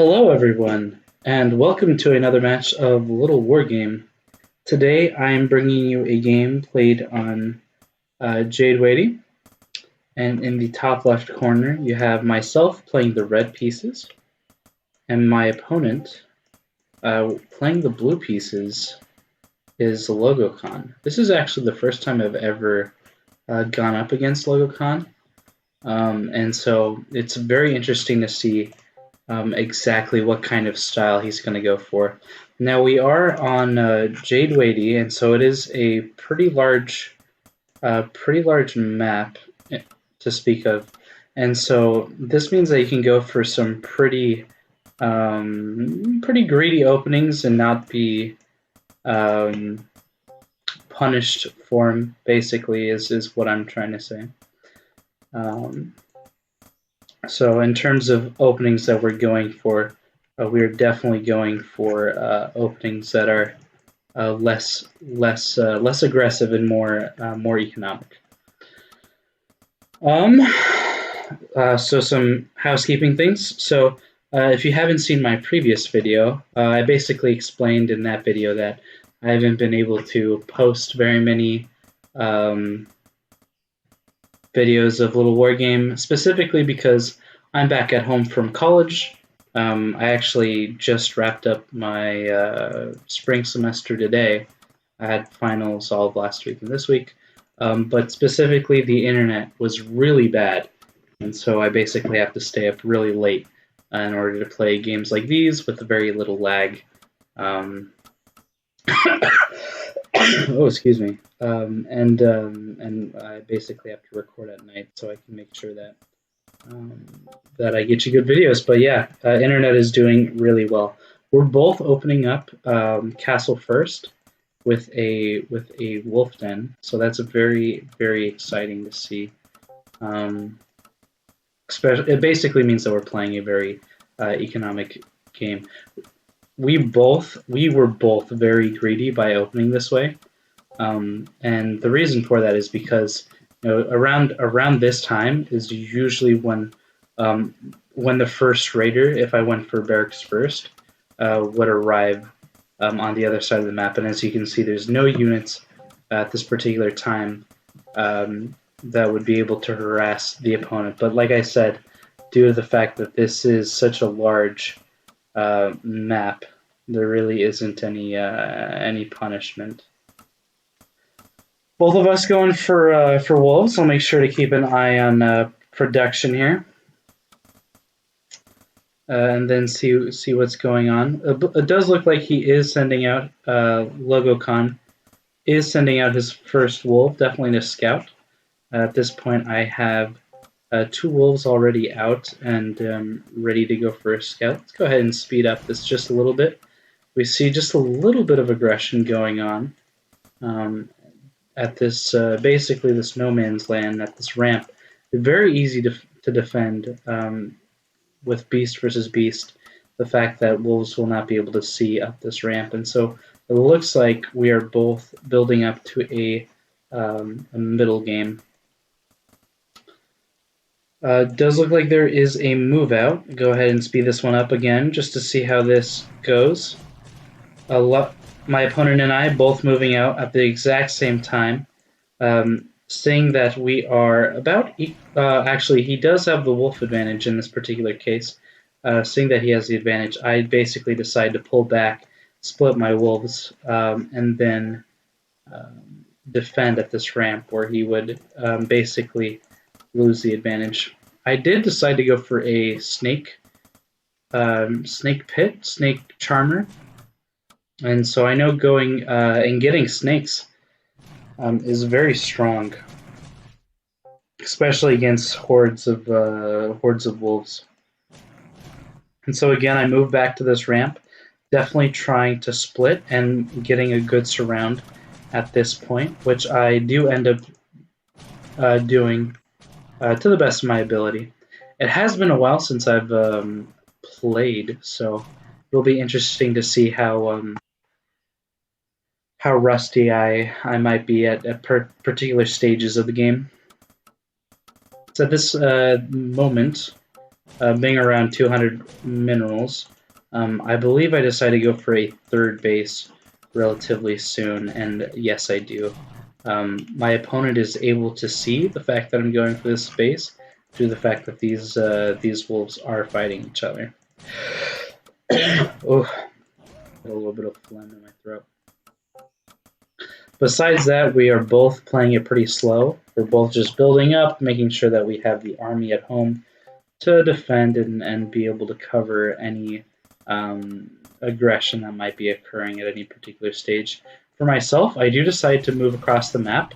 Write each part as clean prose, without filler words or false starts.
Hello everyone, and welcome to another match of Littlewargame. Today I am bringing you a game played on Jade, Wadi, and in the top left corner you have myself playing the red pieces, and my opponent playing the blue pieces is Logocon. This is actually the first time I've ever gone up against Logocon, and so it's very interesting to see exactly what kind of style he's going to go for. Now we are on Jade Wadi, and so it is a pretty large map to speak of, and so this means that you can go for some pretty greedy openings and not be punished for him. Basically, is what I'm trying to say. So in terms of openings that we're going for, we're definitely going for openings that are less aggressive and more economic. So some housekeeping things. So if you haven't seen my previous video, I basically explained in that video that I haven't been able to post very many videos of Littlewargame, specifically because I'm back at home from college. I actually just wrapped up my spring semester today. I had finals all of last week and this week, but specifically the internet was really bad, and so I basically have to stay up really late in order to play games like these with very little lag. Oh, excuse me. And I basically have to record at night so I can make sure that that I get you good videos. But yeah, internet is doing really well. We're both opening up Castle first with a wolf den, so that's a very exciting to see. It basically means that we're playing a very economic game. We were both very greedy by opening this way, and the reason for that is because around this time is usually when the first raider, if I went for barracks first, would arrive on the other side of the map. And as you can see, there's no units at this particular time that would be able to harass the opponent. But like I said, due to the fact that this is such a large map, there really isn't any punishment. Both of us going for wolves. I'll make sure to keep an eye on production here, and then see what's going on. It does look like he is sending out Logocon is sending out his first wolf, definitely to scout. At this point, I have 2 wolves already out and ready to go for a scout. Let's go ahead and speed up this just a little bit. We see just a little bit of aggression going on at this basically this no man's land at this ramp. Very easy to defend with beast versus beast. The fact that wolves will not be able to see up this ramp, and so it looks like we are both building up to a middle game. Does look like there is a move out. Go ahead and speed this one up again just to see how this goes. My opponent and I both moving out at the exact same time, seeing that we are about actually he does have the wolf advantage in this particular case. Seeing that he has the advantage, I basically decide to pull back, split my wolves, and then defend at this ramp where he would basically lose the advantage. I did decide to go for a snake charmer, and so I know going and getting snakes is very strong, especially against hordes of wolves. And so again, I move back to this ramp, definitely trying to split and getting a good surround at this point, which I do end up doing to the best of my ability. It has been a while since I've played, so it'll be interesting to see how rusty I might be at particular stages of the game. So at this moment, being around 200 minerals, I believe I decided to go for a third base relatively soon, and yes, I do. My opponent is able to see the fact that I'm going for this base due to the fact that these wolves are fighting each other. Oh, got a little bit of phlegm in my throat. Besides that, we are both playing it pretty slow. We're both just building up, making sure that we have the army at home to defend and be able to cover any aggression that might be occurring at any particular stage. For myself, I do decide to move across the map.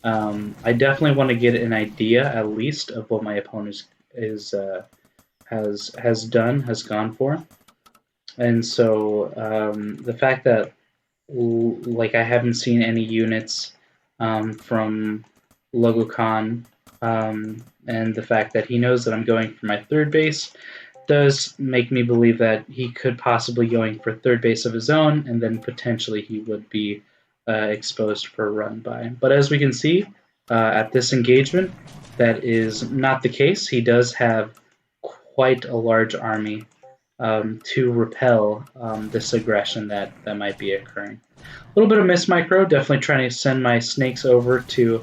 I definitely want to get an idea, at least, of what my opponent has gone for, and so the fact that like I haven't seen any units from Logocon, and the fact that he knows that I'm going for my third base does make me believe that he could possibly going for third base of his own, and then potentially he would be exposed for a run by. But as we can see at this engagement, that is not the case. He does have quite a large army to repel this aggression that might be occurring. A little bit of miss micro, definitely trying to send my snakes over to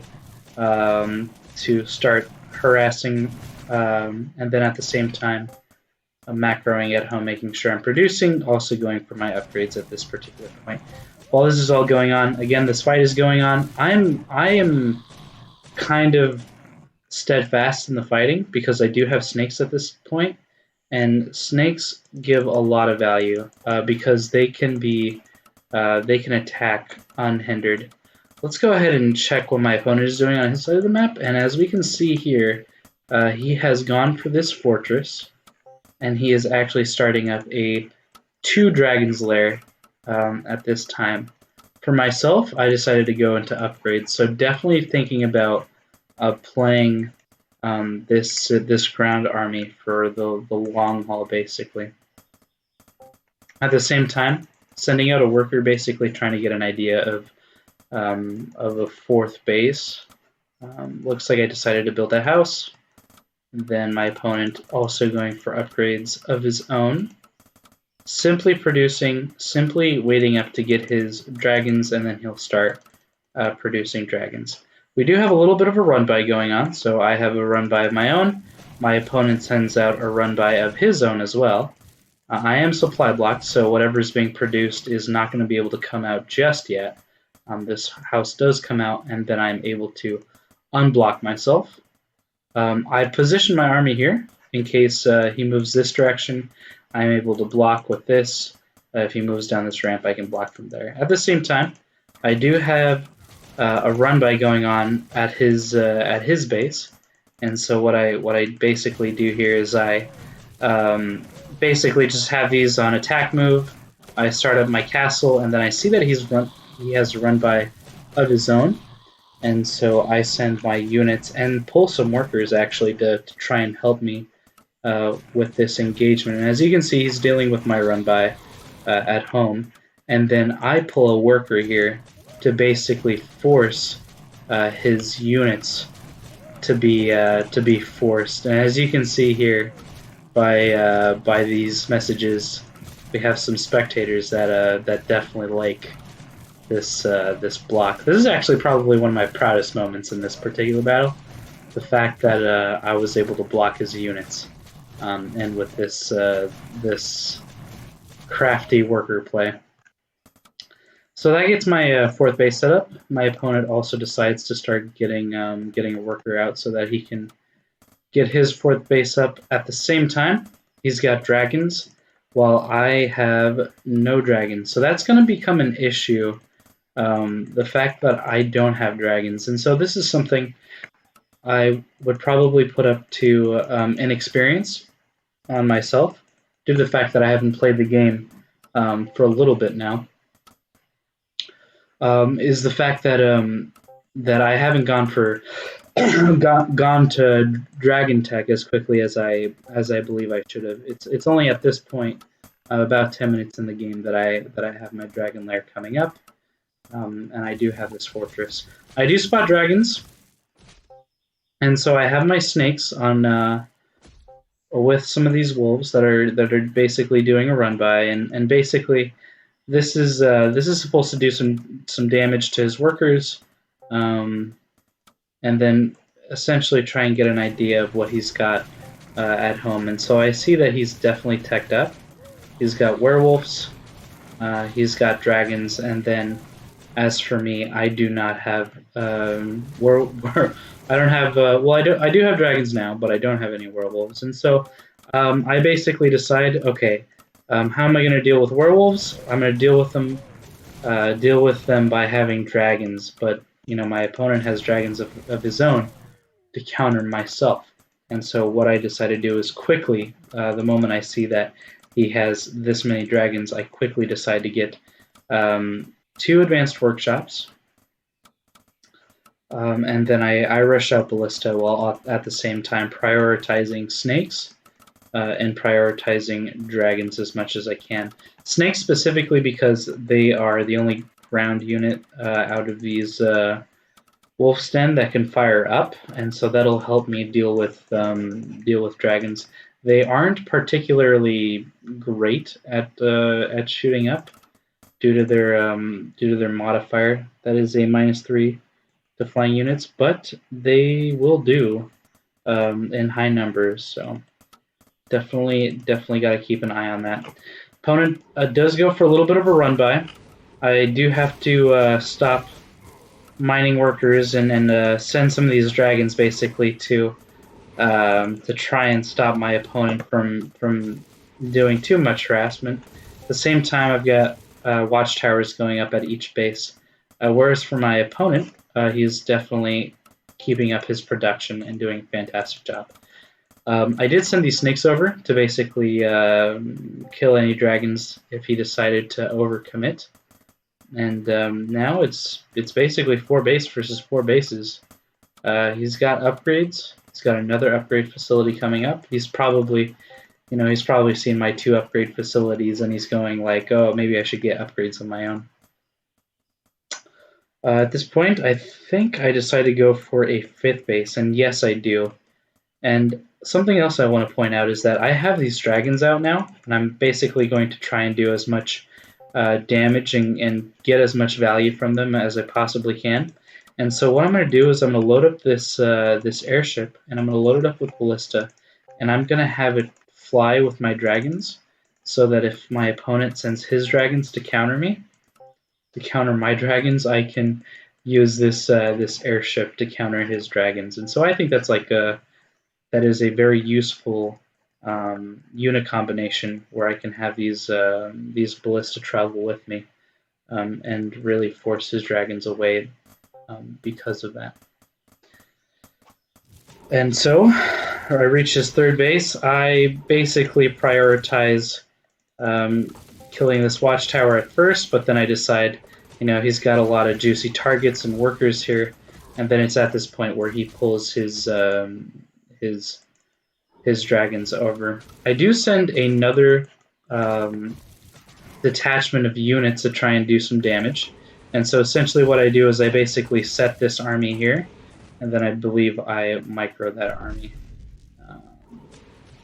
start harassing, and then at the same time macroing at home, making sure I'm producing, also going for my upgrades at this particular point. While this is all going on, again, this fight is going on. I am kind of steadfast in the fighting because I do have snakes at this point, and snakes give a lot of value because they can attack unhindered. Let's go ahead and check what my opponent is doing on his side of the map, and as we can see here, he has gone for this fortress, and he is actually starting up a 2 Dragon's Lair at this time. For myself, I decided to go into upgrades, so definitely thinking about playing this ground army for the long haul, basically. At the same time, sending out a worker, basically trying to get an idea of a fourth base. Looks like I decided to build a house. Then my opponent also going for upgrades of his own. Simply producing, simply waiting up to get his dragons, and then he'll start producing dragons. We do have a little bit of a run-by going on, so I have a run-by of my own. My opponent sends out a run-by of his own as well. I am supply blocked, so whatever is being produced is not going to be able to come out just yet. This house does come out, and then I'm able to unblock myself. I position my army here in case he moves this direction. I'm able to block with this. If he moves down this ramp, I can block from there. At the same time, I do have a run-by going on at his base, and so what I basically do here is I basically just have these on attack move. I start up my castle, and then I see that he has a run-by of his own, and so I send my units and pull some workers actually to try and help me with this engagement. And as you can see, he's dealing with my run-by at home, and then I pull a worker here to basically force his units to be forced. And as you can see here, by these messages, we have some spectators that definitely like this block. This is actually probably one of my proudest moments in this particular battle. The fact that I was able to block his units, and with this crafty worker play. So that gets my fourth base set up. My opponent also decides to start getting a worker out so that he can get his fourth base up at the same time. He's got dragons, while I have no dragons. So that's going to become an issue, the fact that I don't have dragons. And so this is something I would probably put up to inexperience on myself, due to the fact that I haven't played the game for a little bit now. Is the fact that that I haven't gone for gone to Dragon Tech as quickly as I believe I should have. It's only at this point, about 10 minutes in the game, that I have my Dragon Lair coming up, and I do have this fortress. I do spot dragons, and so I have my snakes on with some of these wolves that are basically doing a run by, and basically this is supposed to do some damage to his workers, and then essentially try and get an idea of what he's got at home. And so I see that he's definitely teched up. He's got werewolves, he's got dragons, and then as for me, I do not have I don't have well, I do have dragons now, but I don't have any werewolves, and so I basically decide, okay, how am I going to deal with werewolves? I'm going to deal with them by having dragons, but you know my opponent has dragons of his own to counter myself, and so what I decide to do is quickly, the moment I see that he has this many dragons, I quickly decide to get 2 advanced workshops, and then I rush out Ballista while at the same time prioritizing snakes and prioritizing dragons as much as I can. Snakes specifically because they are the only ground unit out of these Wolf's Den that can fire up, and so that'll help me deal with dragons. They aren't particularly great at shooting up due to their modifier. That is a -3 to flying units, but they will do in high numbers. So definitely got to keep an eye on that. Opponent does go for a little bit of a run by. I do have to stop mining workers and send some of these dragons basically to try and stop my opponent from doing too much harassment. At the same time, I've got watchtowers going up at each base. Whereas for my opponent, he's definitely keeping up his production and doing a fantastic job. I did send these snakes over to basically kill any dragons if he decided to overcommit. And now it's basically 4 base versus 4 bases. He's got upgrades. He's got another upgrade facility coming up. He's probably seen my 2 upgrade facilities and he's going like, oh, maybe I should get upgrades on my own. At this point, I think I decided to go for a 5th base, and yes, I do. And something else I want to point out is that I have these dragons out now, and I'm basically going to try and do as much damage and get as much value from them as I possibly can. And so what I'm going to do is I'm going to load up this airship, and I'm going to load it up with ballista, and I'm going to have it fly with my dragons, so that if my opponent sends his dragons to counter me, to counter my dragons, I can use this airship to counter his dragons. And so I think that's that is a very useful unit combination where I can have these ballista travel with me and really force his dragons away because of that. And so I reach his 3rd base. I basically prioritize killing this watchtower at first, but then I decide, he's got a lot of juicy targets and workers here, and then it's at this point where he pulls his dragons over. I do send another detachment of units to try and do some damage, and so essentially what I do is I basically set this army here, and then I believe I micro that army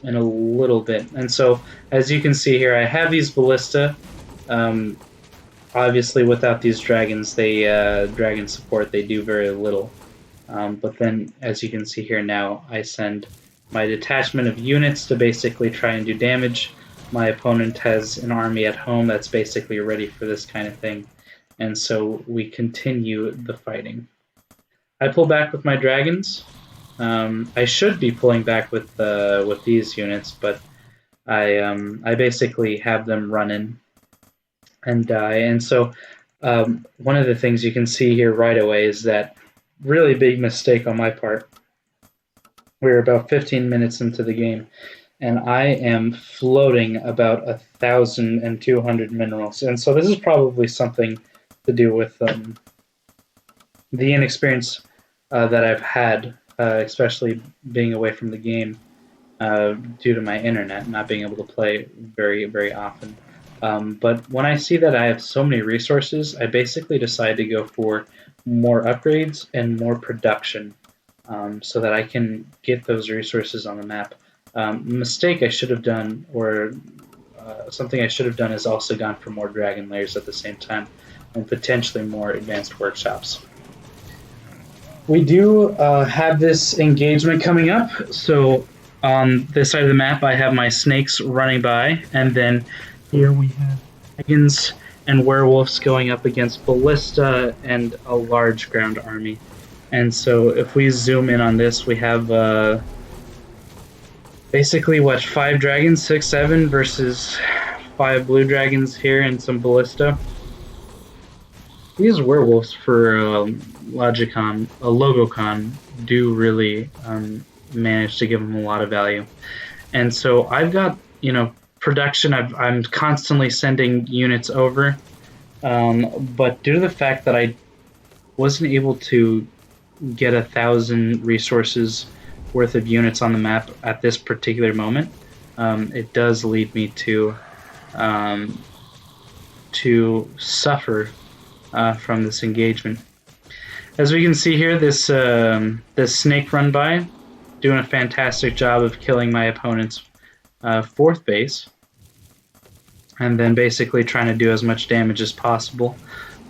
in a little bit. And so, as you can see here, I have these ballista. Obviously, without these dragons, dragon support, they do very little. But then, as you can see here now, I send my detachment of units to basically try and do damage. My opponent has an army at home that's basically ready for this kind of thing. And so we continue the fighting. I pull back with my dragons. I should be pulling back with these units, but I basically have them run in and die. And so one of the things you can see here right away is that really big mistake on my part. We're about 15 minutes into the game, and I am floating about 1,200 minerals. And so this is probably something to do with the inexperience that I've had, especially being away from the game due to my internet, not being able to play very, very often. But when I see that I have so many resources, I basically decide to go for more upgrades and more production so that I can get those resources on the map Mistake I should have done, or something I should have done, is also gone for more dragon layers at the same time, and potentially more advanced workshops. We do have this engagement coming up, so on this side of the map I have my snakes running by, and then here we have dragons and werewolves going up against ballista and a large ground army. And so if we zoom in on this, we have basically what, 5 dragons, 6, 7 versus 5 blue dragons here and some ballista. These werewolves for Logocon do really manage to give them a lot of value. And so I've got, production. I'm constantly sending units over, but due to the fact that I wasn't able to get 1,000 resources worth of units on the map at this particular moment, it does lead me to suffer from this engagement. As we can see here, this snake run by, doing a fantastic job of killing my opponent's 4th base, and then basically trying to do as much damage as possible,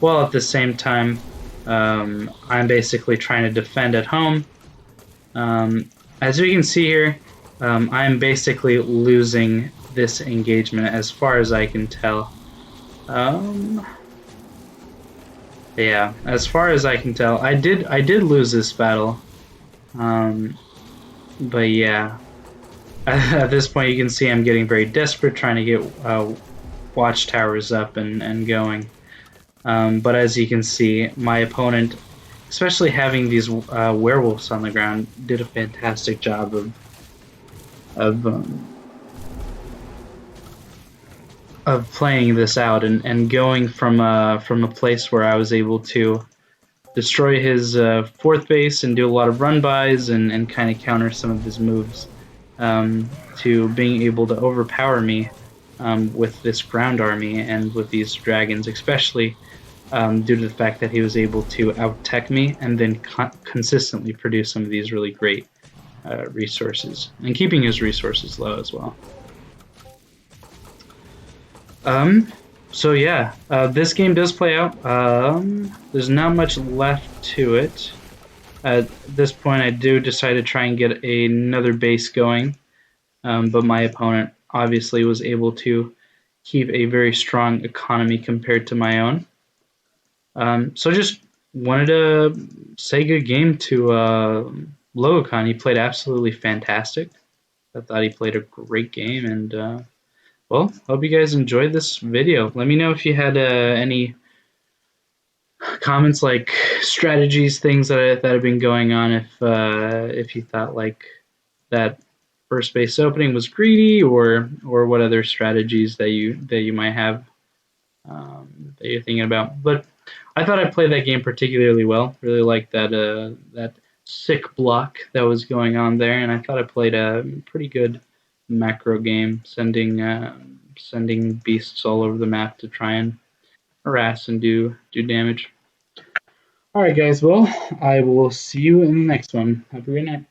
while at the same time I'm basically trying to defend at home. As we can see here, I'm basically losing this engagement as far as I can tell. Yeah, as far as I can tell, I did lose this battle. But yeah, at this point you can see I'm getting very desperate, trying to get watchtowers up and going. But as you can see, my opponent, especially having these werewolves on the ground, did a fantastic job of playing this out and going from a place where I was able to destroy his 4th base and do a lot of run-bys and kind of counter some of his moves, to being able to overpower me with this ground army and with these dragons, especially due to the fact that he was able to out-tech me and then consistently produce some of these really great resources, and keeping his resources low as well. So yeah, this game does play out. There's not much left to it. At this point, I do decide to try and get another base going, but my opponent obviously was able to keep a very strong economy compared to my own. So just wanted to say good game to Logocon. He played absolutely fantastic. I thought he played a great game, and well, hope you guys enjoyed this video. Let me know if you had any comments, like strategies, things that have been going on. If you thought like that first base opening was greedy, or what other strategies that you might have that you're thinking about. But I thought I played that game particularly well. Really liked that sick block that was going on there, and I thought I played a pretty good macro game, sending beasts all over the map to try and harass and do damage. All right, guys. Well, I will see you in the next one. Have a great night.